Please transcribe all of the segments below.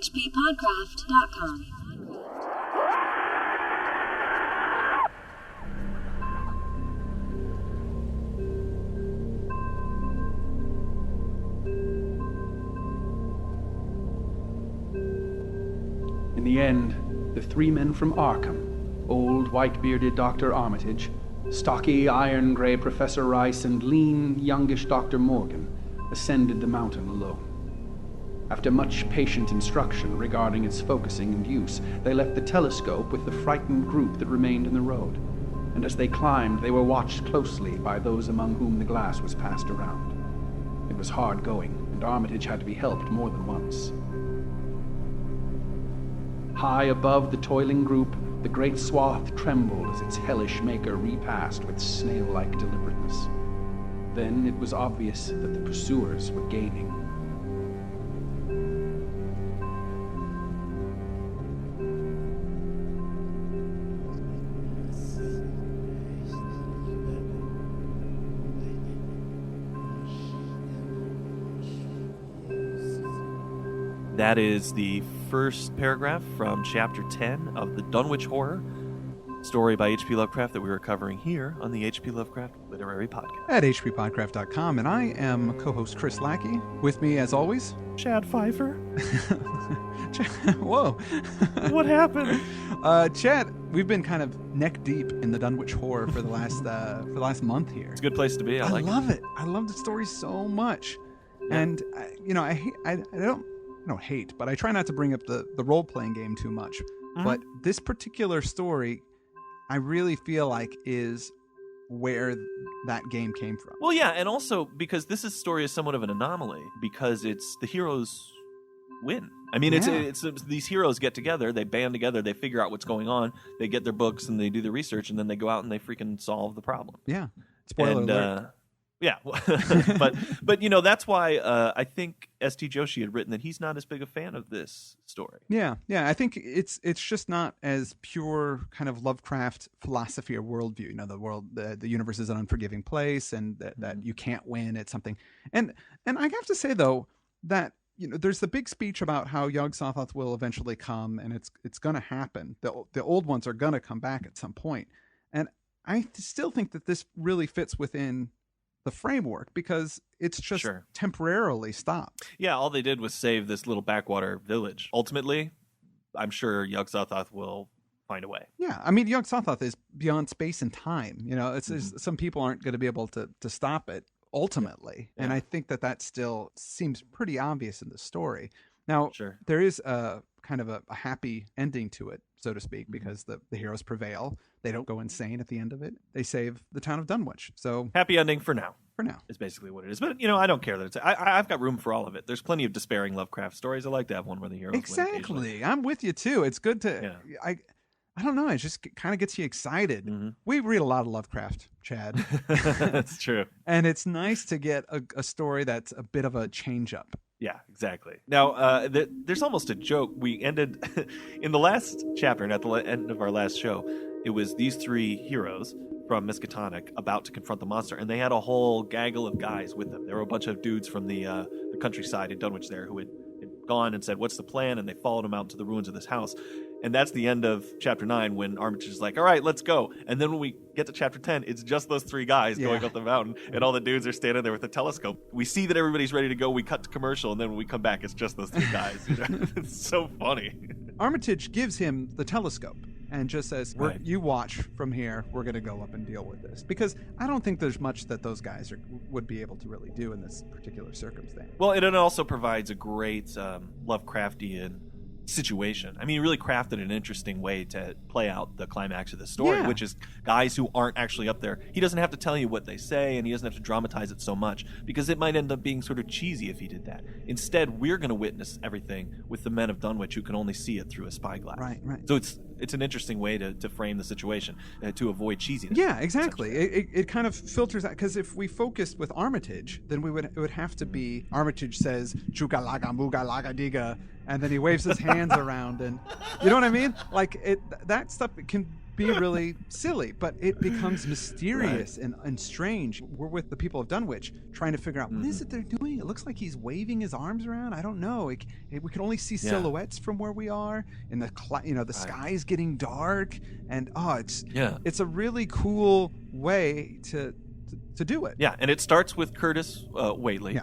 hppodcraft.com. In the end, the three men from Arkham, old white-bearded Dr. Armitage, stocky iron-gray Professor Rice, and lean, youngish Dr. Morgan, ascended the mountain alone. After much patient instruction regarding its focusing and use, they left the telescope with the frightened group that remained in the road, and as they climbed, they were watched closely by those among whom the glass was passed around. It was hard going, and Armitage had to be helped more than once. High above the toiling group, the great swath trembled as its hellish maker repassed with snail-like deliberateness. Then it was obvious that the pursuers were gaining. That is the first paragraph from Chapter 10 of the Dunwich Horror, story by H.P. Lovecraft that we were covering here on the H.P. Lovecraft Literary Podcast. At hppodcraft.com, and I am co-host Chris Lackey. With me, as always, Chad Pfeiffer. Whoa. What happened? Chad, we've been kind of neck deep in the Dunwich Horror for the last month here. It's a good place to be. I love it. I love the story so much. Yeah. And, I don't hate, but I try not to bring up the role-playing game too much. Mm-hmm. But this particular story, I really feel like is where that game came from. Well, yeah, and also because this story is somewhat of an anomaly because it's the heroes win. I mean, it's these heroes get together, they band together, they figure out what's going on, they get their books and they do the research, and then they go out and they freaking solve the problem. Yeah. Spoiler alert. Yeah, but that's why I think S.T. Joshi had written that he's not as big a fan of this story. Yeah, I think it's just not as pure kind of Lovecraft philosophy or worldview. The universe is an unforgiving place, and that you can't win at something. And I have to say though that there's the big speech about how Yog-Sothoth will eventually come, and it's going to happen. The old ones are going to come back at some point, and I still think that this really fits within the framework because it's just temporarily stopped. Yeah, all they did was save this little backwater village. Ultimately, I'm sure Yog-Sothoth will find a way. Yeah, I mean, Yog-Sothoth is beyond space and time. It's some people aren't going to be able to stop it ultimately, and I think that still seems pretty obvious in the story. Now, there is a kind of a happy ending to it, so to speak, because the heroes prevail. They don't go insane at the end of it. They save the town of Dunwich. So happy ending for now. For now is basically what it is. But I don't care that it's. I've got room for all of it. There's plenty of despairing Lovecraft stories. I like to have one where the heroes exactly. I'm with you too. It's good to. Yeah. I don't know. It just kind of gets you excited. Mm-hmm. We read a lot of Lovecraft, Chad. That's true. And it's nice to get a story that's a bit of a change up. Yeah, exactly. Now, there's almost a joke. We ended in the last chapter, and at the end of our last show, it was these three heroes from Miskatonic about to confront the monster, and they had a whole gaggle of guys with them. There were a bunch of dudes from the countryside in Dunwich there who had gone and said, "What's the plan?" And they followed him out to the ruins of this house. And that's the end of Chapter 9 when Armitage is like, all right, let's go. And then when we get to Chapter 10, it's just those three guys going up the mountain, and all the dudes are standing there with the telescope. We see that everybody's ready to go. We cut to commercial, and then when we come back, it's just those three guys. It's so funny. Armitage gives him the telescope and just says, you watch from here. We're going to go up and deal with this. Because I don't think there's much that those guys would be able to really do in this particular circumstance. Well, it also provides a great Lovecraftian situation. I mean, he really crafted an interesting way to play out the climax of the story, which is guys who aren't actually up there. He doesn't have to tell you what they say, and he doesn't have to dramatize it so much, because it might end up being sort of cheesy if he did that. Instead, we're going to witness everything with the men of Dunwich who can only see it through a spyglass. Right. So it's an interesting way to frame the situation to avoid cheesiness. Yeah, exactly. It kind of filters out, because if we focused with Armitage, then it would have to be Armitage says "Chuka laga muga laga diga," and then he waves his hands around, and you know what I mean? Like that stuff can be really silly, but it becomes mysterious and strange. We're with the people of Dunwich trying to figure out what is it they're doing. It looks like he's waving his arms around. I don't know. We can only see silhouettes from where we are, and the sky is getting dark, and it's a really cool way to do it. Yeah, and it starts with Curtis Whately. Yeah.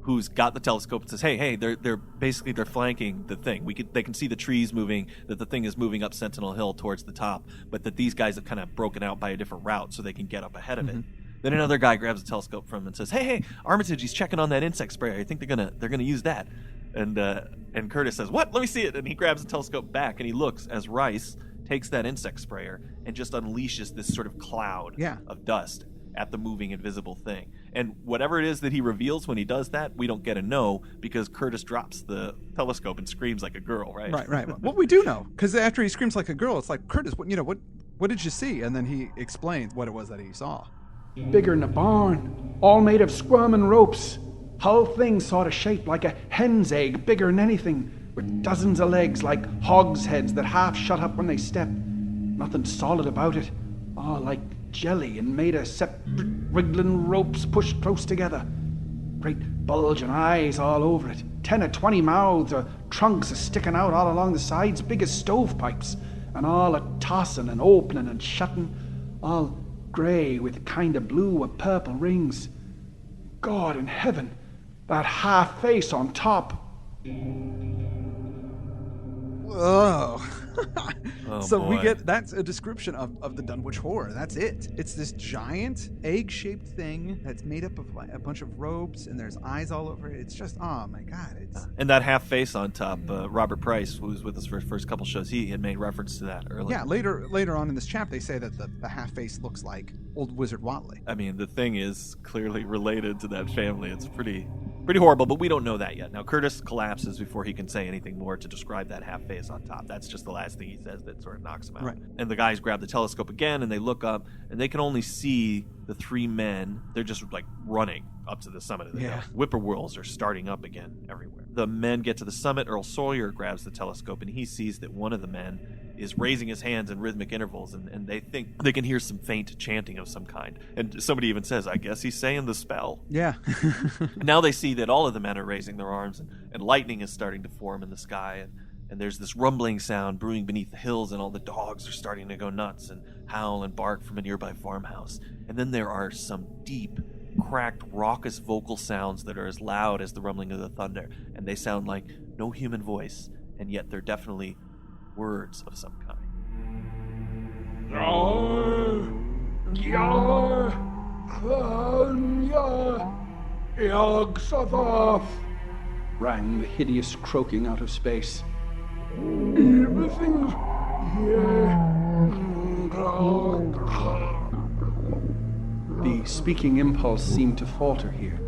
Who's got the telescope and says, hey, they're flanking the thing. They can see the trees moving, that the thing is moving up Sentinel Hill towards the top, but that these guys have kind of broken out by a different route so they can get up ahead of it. Then another guy grabs a telescope from him and says, hey, Armitage, he's checking on that insect sprayer. I think they're gonna use that. And Curtis says, what? Let me see it. And he grabs the telescope back and he looks as Rice takes that insect sprayer and just unleashes this sort of cloud of dust at the moving invisible thing. And whatever it is that he reveals when he does that, we don't get to know because Curtis drops the telescope and screams like a girl, right? Right. Well, we do know, because after he screams like a girl, it's like, Curtis, what did you see? And then he explains what it was that he saw. Bigger than a barn, all made of squirming ropes. Whole thing sort of shaped like a hen's egg, bigger than anything, with dozens of legs like hogs' heads that half shut up when they step. Nothing solid about it, all like jelly and made of separate wriggling ropes pushed close together. Great bulging eyes all over it. 10 or 20 mouths or trunks sticking out all along the sides, big as stovepipes, and all a tossing and opening and shutting, all grey with kind of blue or purple rings. God in heaven, that half face on top. Whoa. So boy. that's a description of the Dunwich Horror. That's it. It's this giant egg-shaped thing that's made up of a bunch of ropes, and there's eyes all over it. It's just, oh my God. And that half face on top, Robert Price, who was with us for his first couple shows, he had made reference to that earlier. Yeah, later on in this chapter, they say that the half face looks like old Wizard Whately. I mean, the thing is clearly related to that family. It's pretty horrible, but we don't know that yet. Now, Curtis collapses before he can say anything more to describe that half face on top. That's just the last thing he says that sort of knocks him out. Right. And the guys grab the telescope again, and they look up, and they can only see the three men. They're just like running up to the summit of the hill. Whippoorwills are starting up again everywhere. The men get to the summit. Earl Sawyer grabs the telescope, and he sees that one of the men is raising his hands in rhythmic intervals, and they think they can hear some faint chanting of some kind. And somebody even says, I guess he's saying the spell. Yeah. Now they see that all of the men are raising their arms, and lightning is starting to form in the sky, and there's this rumbling sound brewing beneath the hills, and all the dogs are starting to go nuts and howl and bark from a nearby farmhouse. And then there are some deep, cracked, raucous vocal sounds that are as loud as the rumbling of the thunder, and they sound like no human voice, and yet they're definitely words of some kind. Rang the hideous croaking out of space. Everything's The speaking impulse seemed to falter here,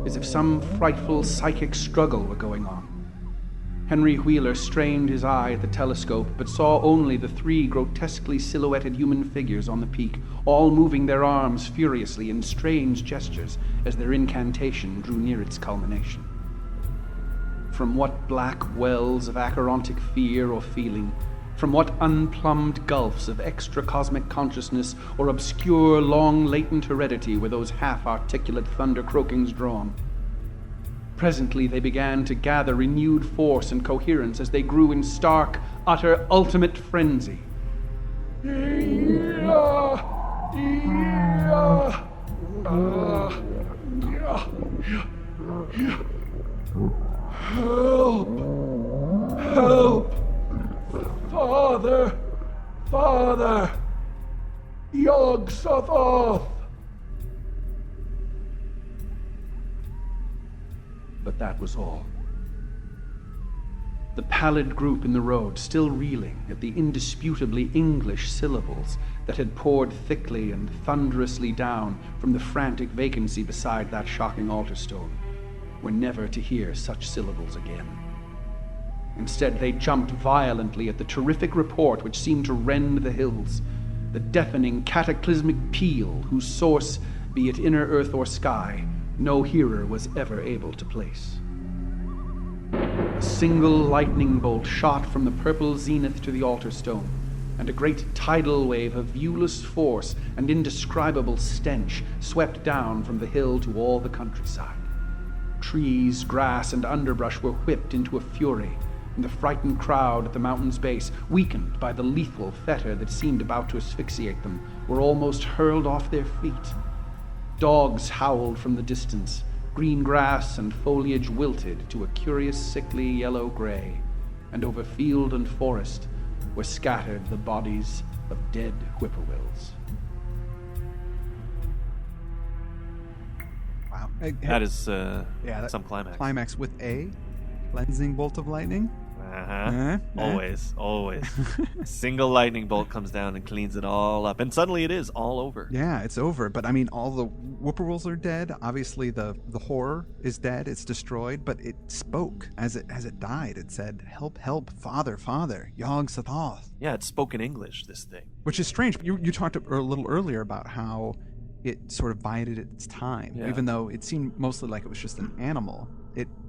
as if some frightful psychic struggle were going on. Henry Wheeler strained his eye at the telescope, but saw only the three grotesquely silhouetted human figures on the peak, all moving their arms furiously in strange gestures as their incantation drew near its culmination. From what black wells of acherontic fear or feeling, from what unplumbed gulfs of extra-cosmic consciousness or obscure, long-latent heredity were those half-articulate thunder-croakings drawn? Presently they began to gather renewed force and coherence as they grew in stark, utter, ultimate frenzy. Help! Help! Father! Father! Yog-Sothoth! But that was all. The pallid group in the road, still reeling at the indisputably English syllables that had poured thickly and thunderously down from the frantic vacancy beside that shocking altar stone, were never to hear such syllables again. Instead, they jumped violently at the terrific report which seemed to rend the hills, the deafening cataclysmic peal whose source, be it inner earth or sky, no hearer was ever able to place. A single lightning bolt shot from the purple zenith to the altar stone, and a great tidal wave of viewless force and indescribable stench swept down from the hill to all the countryside. Trees, grass, and underbrush were whipped into a fury, and the frightened crowd at the mountain's base, weakened by the lethal fetter that seemed about to asphyxiate them, were almost hurled off their feet. Dogs howled from the distance. Green grass and foliage wilted to a curious sickly yellow-gray, and over field and forest were scattered the bodies of dead whippoorwills. Wow. That is some climax. Climax with a cleansing bolt of lightning. Always. Single lightning bolt comes down and cleans it all up, and suddenly it is all over. Yeah, it's over. But I mean, all the whippoorwills are dead. Obviously, the horror is dead. It's destroyed. But it spoke as it died. It said, "Help, help, father, father, Yog Sothoth." Yeah, it spoke in English. This thing, which is strange. You talked a little earlier about how it sort of bided its time, even though it seemed mostly like it was just an animal.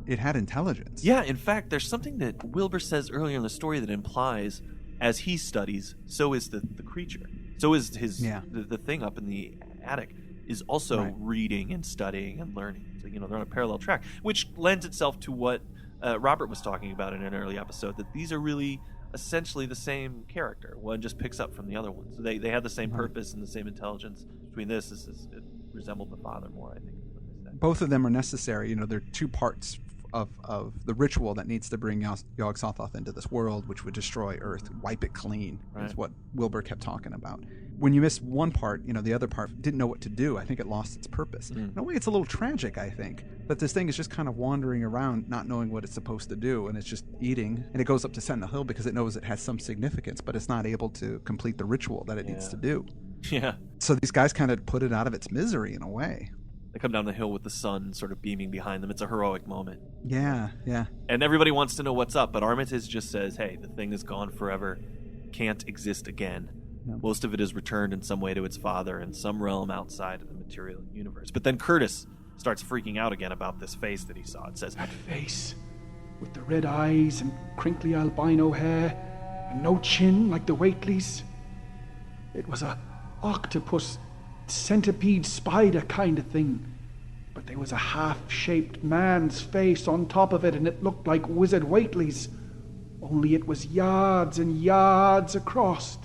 It had intelligence. Yeah, in fact, there's something that Wilbur says earlier in the story that implies, as he studies, so is the creature. So is the thing up in the attic is also reading and studying and learning. So, they're on a parallel track, which lends itself to what Robert was talking about in an early episode, that these are really essentially the same character. One just picks up from the other one. So they have the same purpose and the same intelligence. Between this it resembled the father more, I think. Both of them are necessary. They're two parts of the ritual that needs to bring Yog Sothoth into this world, which would destroy Earth, wipe it clean, is what Wilbur kept talking about. When you miss one part, the other part didn't know what to do. I think it lost its purpose. In a way, it's a little tragic, I think, that this thing is just kind of wandering around, not knowing what it's supposed to do, and it's just eating, and it goes up to Sentinel Hill because it knows it has some significance, but it's not able to complete the ritual that it needs to do. Yeah. So these guys kind of put it out of its misery in a way. They come down the hill with the sun sort of beaming behind them. It's a heroic moment. Yeah. And everybody wants to know what's up, but Armitage just says, hey, the thing is gone forever, can't exist again. No. Most of it is returned in some way to its father in some realm outside of the material universe. But then Curtis starts freaking out again about this face that he saw. It says, that face, with the red eyes and crinkly albino hair, and no chin like the Whateleys. It was a octopus, centipede, spider kind of thing, but there was a half-shaped man's face on top of it, and it looked like Wizard Whately's, only it was yards and yards across.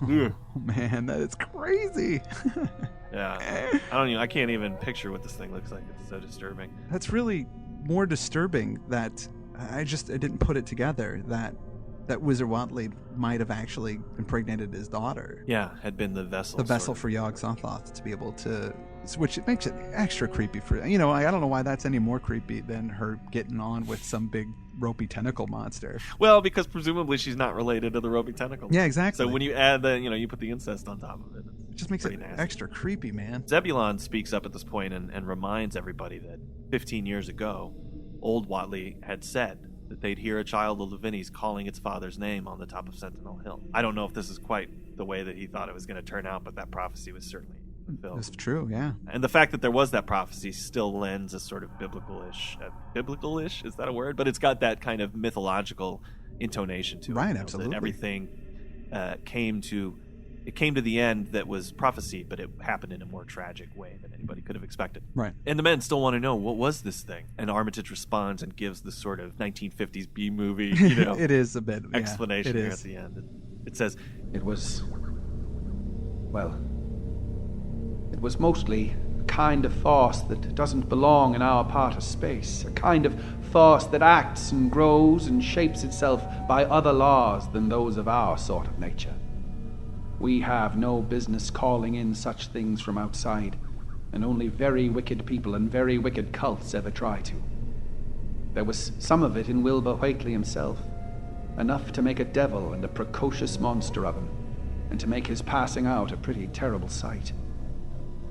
Oh man, that is crazy. Yeah, I can't even picture what this thing looks like. It's so disturbing. That's really more disturbing that I didn't put it together that Wizard Whatley might have actually impregnated his daughter. Yeah, had been the vessel. The vessel for Yog Sothoth to be able to, which it makes it extra creepy for, I don't know why that's any more creepy than her getting on with some big ropey tentacle monster. Well, because presumably she's not related to the ropey tentacle. Yeah, exactly. So when you add you put the incest on top of it. It just makes it nasty. Extra creepy, man. Zebulon speaks up at this point and reminds everybody that 15 years ago, old Whatley had said that they'd hear a child of Lavinie's calling its father's name on the top of Sentinel Hill. I don't know if this is quite the way that he thought it was going to turn out, but that prophecy was certainly fulfilled. It's true, yeah. And the fact that there was that prophecy still lends a sort of biblical-ish, is that a word? But it's got that kind of mythological intonation to it. Right, absolutely. That everything came to the end that was prophesied, but it happened in a more tragic way than anybody could have expected. Right. And the men still want to know, what was this thing? And Armitage responds and gives this sort of 1950s B-movie, it is a bit explanation here at the end. It says, it was mostly a kind of farce that doesn't belong in our part of space, a kind of farce that acts and grows and shapes itself by other laws than those of our sort of nature. We have no business calling in such things from outside, and only very wicked people and very wicked cults ever try to. There was some of it in Wilbur Whately himself, enough to make a devil and a precocious monster of him, and to make his passing out a pretty terrible sight.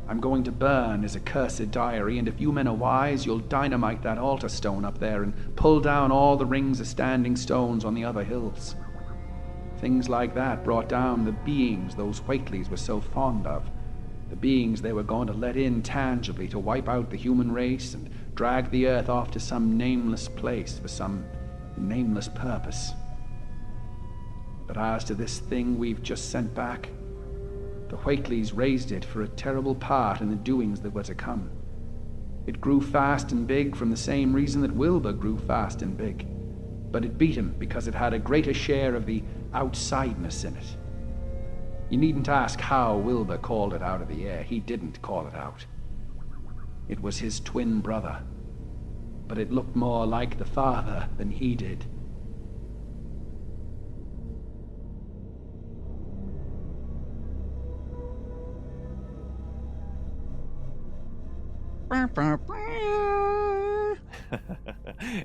I'm going to burn his accursed diary, and if you men are wise, you'll dynamite that altar stone up there and pull down all the rings of standing stones on the other hills. Things like that brought down the beings those Whateleys were so fond of, the beings they were going to let in tangibly to wipe out the human race and drag the earth off to some nameless place for some nameless purpose. But as to this thing we've just sent back, the Whateleys raised it for a terrible part in the doings that were to come. It grew fast and big from the same reason that Wilbur grew fast and big. But it beat him because it had a greater share of the outsideness in it. You needn't ask how Wilbur called it out of the air. He didn't call it out. It was his twin brother. But it looked more like the father than he did.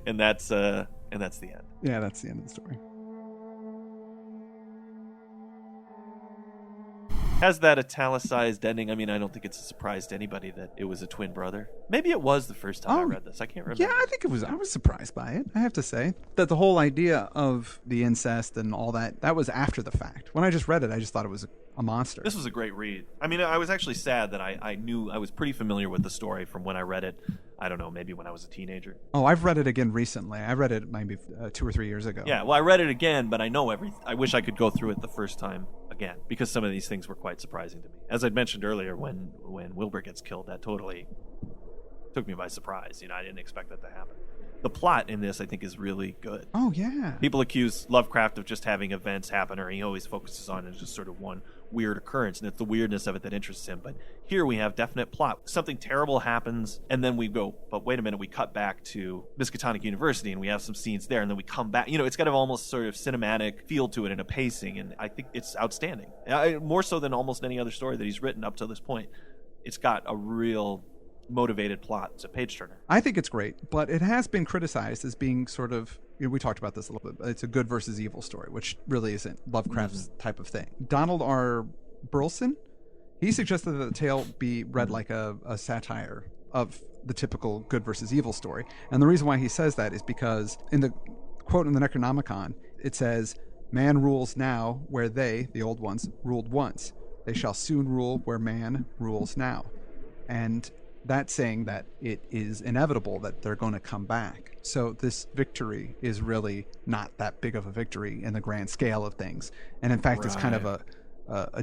and that's the end. Yeah, that's the end of the story. Has that italicized ending. I mean, I don't think it's a surprise to anybody that it was a twin brother. Maybe it was the first time I read this. I can't remember. Yeah, I think it was. I was surprised by it, I have to say. That the whole idea of the incest and all that was after the fact. When I just read it, I just thought it was a monster. This was a great read. I mean, I was actually sad that I knew I was pretty familiar with the story from when I read it. I don't know, maybe when I was a teenager. Oh, I've read it again recently. I read it maybe 2 or 3 years ago. Yeah, well, I read it again, but I know everything. I wish I could go through it the first time again, because some of these things were quite surprising to me. As I'd mentioned earlier, when Wilbur gets killed, that totally took me by surprise. I didn't expect that to happen. The plot in this, I think, is really good. Oh, yeah. People accuse Lovecraft of just having events happen, or he always focuses on it as just sort of one weird occurrence, and it's the weirdness of it that interests him. But here we have definite plot. Something terrible happens, and then we go, but wait a minute, we cut back to Miskatonic University, and we have some scenes there, and then we come back. It's got an almost sort of cinematic feel to it and a pacing, and I think it's outstanding. More so than almost any other story that he's written up to this point. It's got a real motivated plot. It's a page turner. I think it's great, but it has been criticized as being sort of, we talked about this a little bit, it's a good versus evil story, which really isn't Lovecraft's type of thing. Donald R. Burleson, he suggested that the tale be read like a satire of the typical good versus evil story. And the reason why he says that is because in the quote in the Necronomicon, it says, "Man rules now where they, the old ones, ruled once. They shall soon rule where man rules now." And that's saying that it is inevitable that they're going to come back. So this victory is really not that big of a victory in the grand scale of things. And in fact, It's kind of a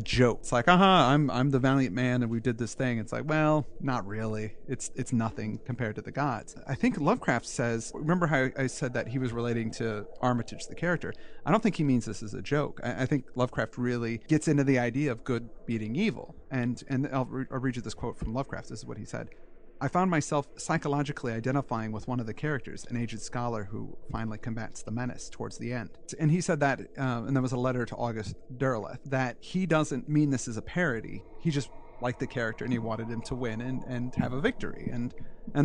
joke. It's like, I'm the valiant man and we did this thing. It's like, well, not really. It's nothing compared to the gods. I think Lovecraft says, remember how I said that he was relating to Armitage, the character? I don't think he means this as a joke. I think Lovecraft really gets into the idea of good beating evil. And I'll read you this quote from Lovecraft. This is what he said. "I found myself psychologically identifying with one of the characters, an aged scholar who finally combats the menace towards the end." And he said that, and there was a letter to August Derleth, that he doesn't mean this as a parody. He just liked the character and he wanted him to win and have a victory. And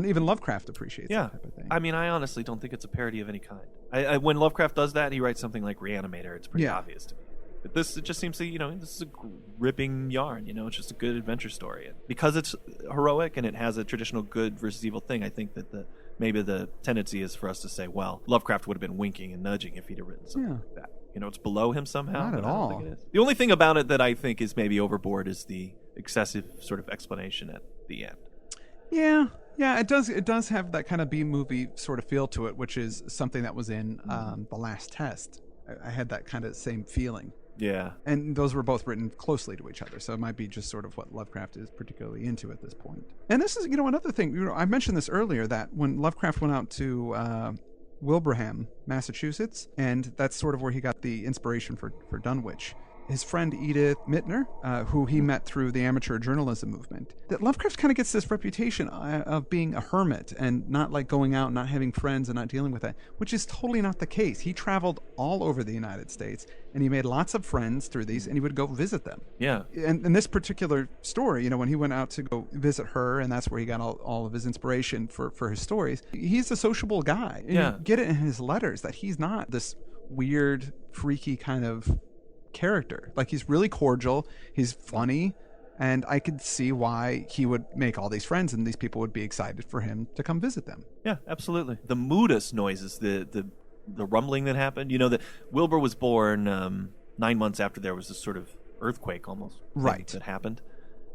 even Lovecraft appreciates that type of thing. I mean, I honestly don't think it's a parody of any kind. When Lovecraft does that, he writes something like Reanimator. It's pretty obvious to me. But this, it just seems to, this is a ripping yarn, it's just a good adventure story. And because it's heroic and it has a traditional good versus evil thing, I think that maybe the tendency is for us to say, well, Lovecraft would have been winking and nudging if he'd have written something like that. It's below him somehow. Not at all. I don't think it is. The only thing about it that I think is maybe overboard is the excessive sort of explanation at the end. Yeah, it does have that kind of B-movie sort of feel to it, which is something that was in The Last Test. I had that kind of same feeling. Yeah. And those were both written closely to each other, so it might be just sort of what Lovecraft is particularly into at this point. And this is, another thing, I mentioned this earlier, that when Lovecraft went out to Wilbraham, Massachusetts, and that's sort of where he got the inspiration for Dunwich. His friend Edith Mittner, who he met through the amateur journalism movement, that Lovecraft kind of gets this reputation of being a hermit and not like going out, not having friends and not dealing with that, which is totally not the case. He traveled all over the United States and he made lots of friends through these and he would go visit them. Yeah. And in this particular story, when he went out to go visit her, and that's where he got all of his inspiration for his stories, he's a sociable guy. And you get it in his letters that he's not this weird, freaky kind of character. Like, he's really cordial, he's funny, and I could see why he would make all these friends and these people would be excited for him to come visit them. Yeah, absolutely. The Moodus noises, the rumbling that happened, that Wilbur was born 9 months after there was this sort of earthquake almost that happened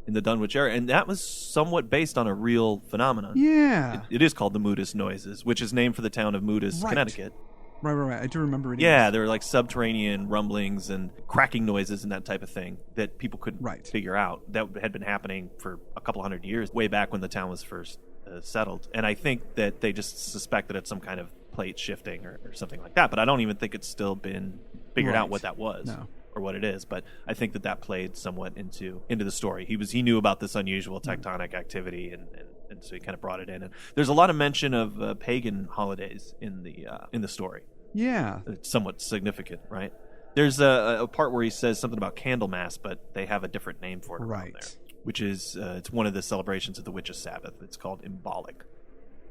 in the Dunwich area, and that was somewhat based on a real phenomenon. Yeah. It is called the Moodus noises, which is named for the town of Moodus, Connecticut. Right. I do remember reading Yeah, this. there were like subterranean rumblings and cracking noises and that type of thing that people couldn't figure out. That had been happening for a couple hundred years, way back when the town was first settled. And I think that they just suspect that it's some kind of plate shifting or something like that. But I don't even think it's still been figured out what that was. No. Or what it is, but I think that played somewhat into the story. He knew about this unusual tectonic activity, and so he kind of brought it in. And there's a lot of mention of pagan holidays in the story. Yeah, it's somewhat significant, right? There's a part where he says something about Candlemas, but they have a different name for it around there, which is it's one of the celebrations of the Witches' Sabbath. It's called Imbolic,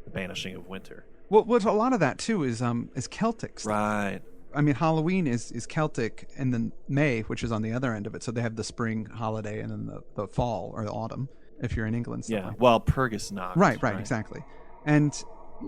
the banishing of winter. Well, a lot of that too is Celtic stuff. Right. I mean, Halloween is Celtic, and then May, which is on the other end of it. So they have the spring holiday and then the fall or the autumn, if you're in England. Yeah, well, Purgus Nacht. Right, exactly. And,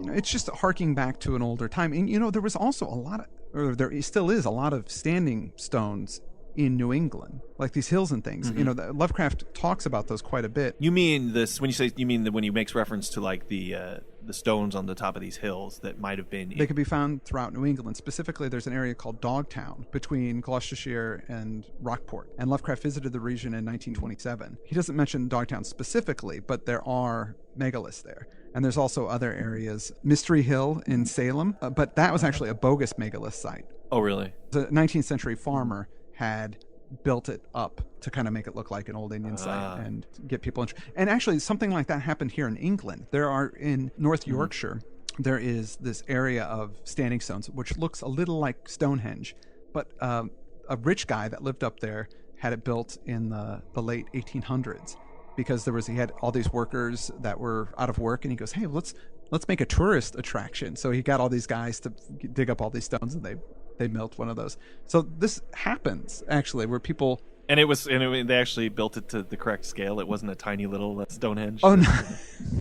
it's just harking back to an older time. And, there was also there still is a lot of standing stones in New England, like these hills and things. Mm-hmm. Lovecraft talks about those quite a bit. You mean this when he makes reference to like the stones on the top of these hills that might have been... They could be found throughout New England. Specifically, there's an area called Dogtown between Gloucestershire and Rockport. And Lovecraft visited the region in 1927. He doesn't mention Dogtown specifically, but there are megaliths there. And there's also other areas. Mystery Hill in Salem, but that was actually a bogus megalith site. Oh, really? The 19th century farmer had built it up to kind of make it look like an old Indian site and get people interested. And actually, something like that happened here in England. There are in North Yorkshire, there is this area of standing stones, which looks a little like Stonehenge. But a rich guy that lived up there had it built in the late 1800s because he had all these workers that were out of work, and he goes, hey, let's make a tourist attraction. So he got all these guys to dig up all these stones, and they built one of those. So this happens actually, where people. And they actually built it to the correct scale. It wasn't a tiny little Stonehenge. Oh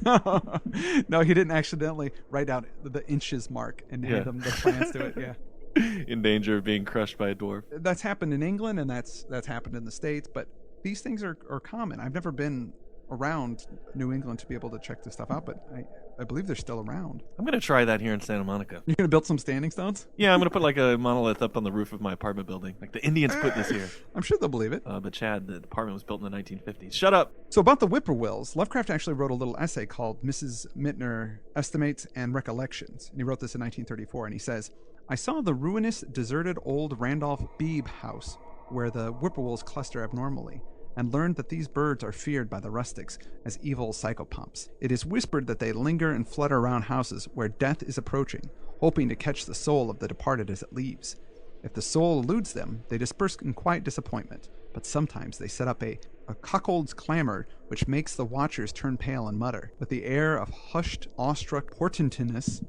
no, no, he didn't accidentally write out the inches mark and hand them the plans to it. Yeah, in danger of being crushed by a dwarf. That's happened in England, and that's happened in the States. But these things are common. I've never been around New England to be able to check this stuff out, but I believe they're still around. I'm going to try that here in Santa Monica. You're going to build some standing stones? Yeah, I'm going to put like a monolith up on the roof of my apartment building. Like the Indians put this here. I'm sure they'll believe it. But Chad, the apartment was built in the 1950s. Shut up! So about the whippoorwills, Lovecraft actually wrote a little essay called Mrs. Mittner Estimates and Recollections. And he wrote this in 1934, and he says, I saw the ruinous, deserted old Randolph Beebe house where the whippoorwills cluster abnormally, and learned that these birds are feared by the rustics as evil psychopomps. It is whispered that they linger and flutter around houses where death is approaching, hoping to catch the soul of the departed as it leaves. If the soul eludes them, they disperse in quiet disappointment, but sometimes they set up a cuckold's clamor which makes the watchers turn pale and mutter, with the air of hushed, awestruck portentousness,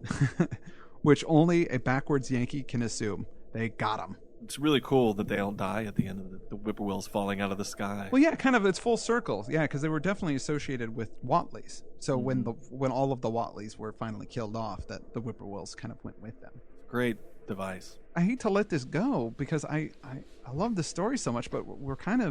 which only a backwards Yankee can assume. They got 'em. It's really cool that they all die at the end of the whippoorwills falling out of the sky. Well, yeah, kind of. It's full circle. Yeah, because they were definitely associated with Watleys. So when all of the Watleys were finally killed off, that the whippoorwills kind of went with them. Great device. I hate to let this go because I love the story so much, but we've kind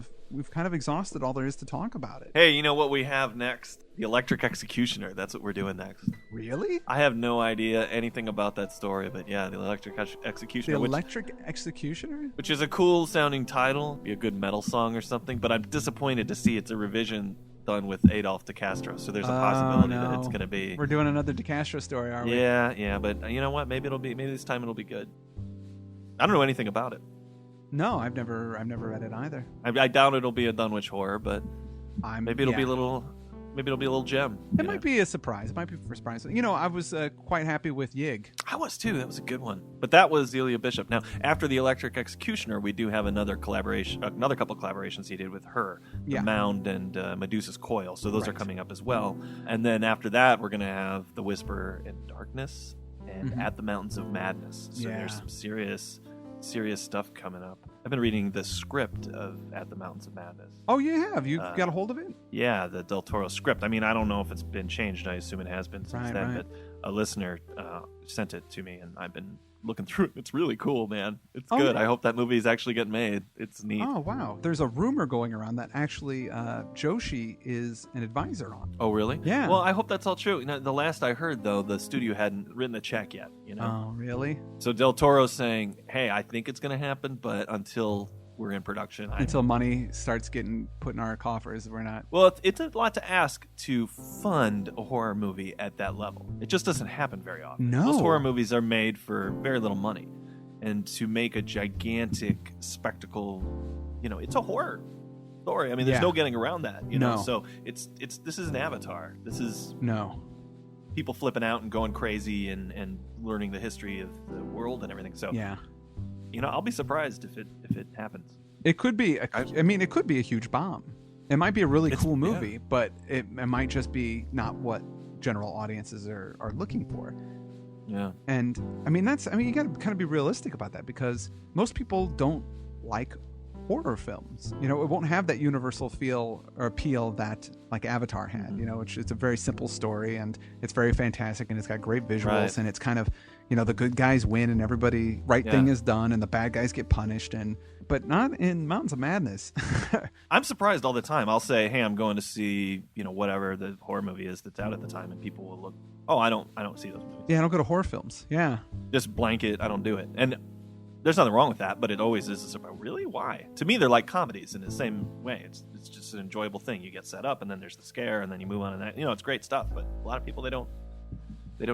of exhausted all there is to talk about it. Hey, you know what we have next? The Electric Executioner. That's what we're doing next. Really? I have no idea anything about that story, but yeah, the Electric Executioner. The Electric Executioner? Which is a cool sounding title. Be a good metal song or something, but I'm disappointed to see it's a revision done with Adolf DeCastro. So there's a possibility that it's going to be. We're doing another DeCastro story, aren't we? Yeah, but you know what? Maybe this time it'll be good. I don't know anything about it. No, I've never read it either. I doubt it'll be a Dunwich Horror, but maybe it'll be a little gem. It might be a surprise. It might be for surprise. I was quite happy with Yig. I was too. That was a good one. But that was Zelia Bishop. Now, after the Electric Executioner, we do have another couple collaborations he did with her, The Mound and Medusa's Coil. So those are coming up as well. And then after that, we're going to have The Whisper in Darkness and At the Mountains of Madness. So there's some serious stuff coming up. I've been reading the script of At the Mountains of Madness. Oh, you have? You got a hold of it? Yeah, the Del Toro script. I mean, I don't know if it's been changed. I assume it has been since then, but a listener sent it to me, and I've been looking through it. It's really cool, man. It's Oh, good. yeah. I hope that movie is actually getting made. It's neat. Oh, wow. There's a rumor going around that actually Joshi is an advisor on. Oh, really? Yeah. Well, I hope that's all true. The last I heard, though, the studio hadn't written a check yet. Oh, really? So Del Toro's saying, "Hey, I think it's going to happen, but until we're in production, Until money starts getting put in our coffers, we're not. Well, it's a lot to ask to fund a horror movie at that level. It just doesn't happen very often. No. Most horror movies are made for very little money, and to make a gigantic spectacle, it's a horror story. I mean, there's no getting around that. No. So it's this is an Avatar. This is No. people flipping out and going crazy and learning the history of the world and everything. So Yeah. I'll be surprised if it happens. It could be. It could be a huge bomb. It might be a really cool movie, yeah. but it might just be not what general audiences are looking for. Yeah. And you got to kind of be realistic about that, because most people don't like horror films. It won't have that universal feel or appeal that like Avatar had. Mm-hmm. It's a very simple story, and it's very fantastic, and it's got great visuals, Right. and it's kind of, the good guys win and everybody thing is done and the bad guys get punished, but not in Mountains of Madness. I'm surprised all the time. I'll say, "Hey, I'm going to see, whatever the horror movie is that's out at the time," and people will look, "Oh, I don't see those movies." Yeah, I don't go to horror films. Yeah. Just blanket, I don't do it. And there's nothing wrong with that, but it always is a surprise. Really? Why? To me, they're like comedies in the same way. It's just an enjoyable thing. You get set up, and then there's the scare, and then you move on, and that, it's great stuff. But a lot of people, they don't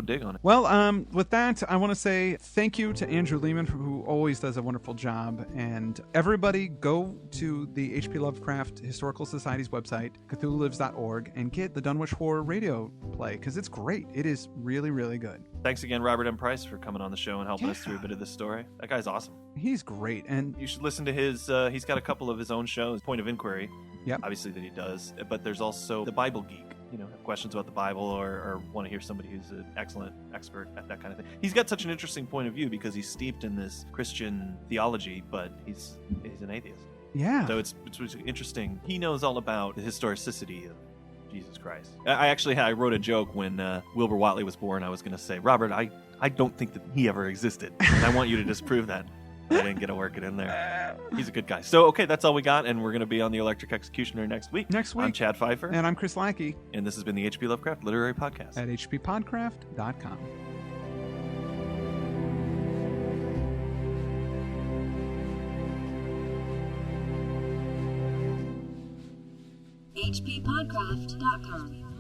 dig on it. Well, with that, I want to say thank you to Andrew Lehman, who always does a wonderful job. And everybody go to the H.P. Lovecraft Historical Society's website, CthulhuLives.org, and get the Dunwich Horror radio play, because it's great. It is really, really good. Thanks again, Robert M. Price, for coming on the show and helping us through a bit of this story. That guy's awesome. He's great. And You should listen to his, he's got a couple of his own shows, Point of Inquiry, obviously, that he does. But there's also The Bible Geek. Have questions about the Bible or want to hear somebody who's an excellent expert at that kind of thing. He's got such an interesting point of view because he's steeped in this Christian theology, but he's an atheist. yeah. So it's interesting. He knows all about the historicity of Jesus Christ. I wrote a joke when Wilbur Whatley was born. I was going to say, "Robert, I don't think that he ever existed, and I want you to disprove that." I didn't get to work it in there. He's a good guy. So, okay, that's all we got, and we're going to be on the Electric Executioner next week. I'm Chad Pfeiffer. And I'm Chris Lackey. And this has been the H.P. Lovecraft Literary Podcast. At hppodcraft.com. hppodcraft.com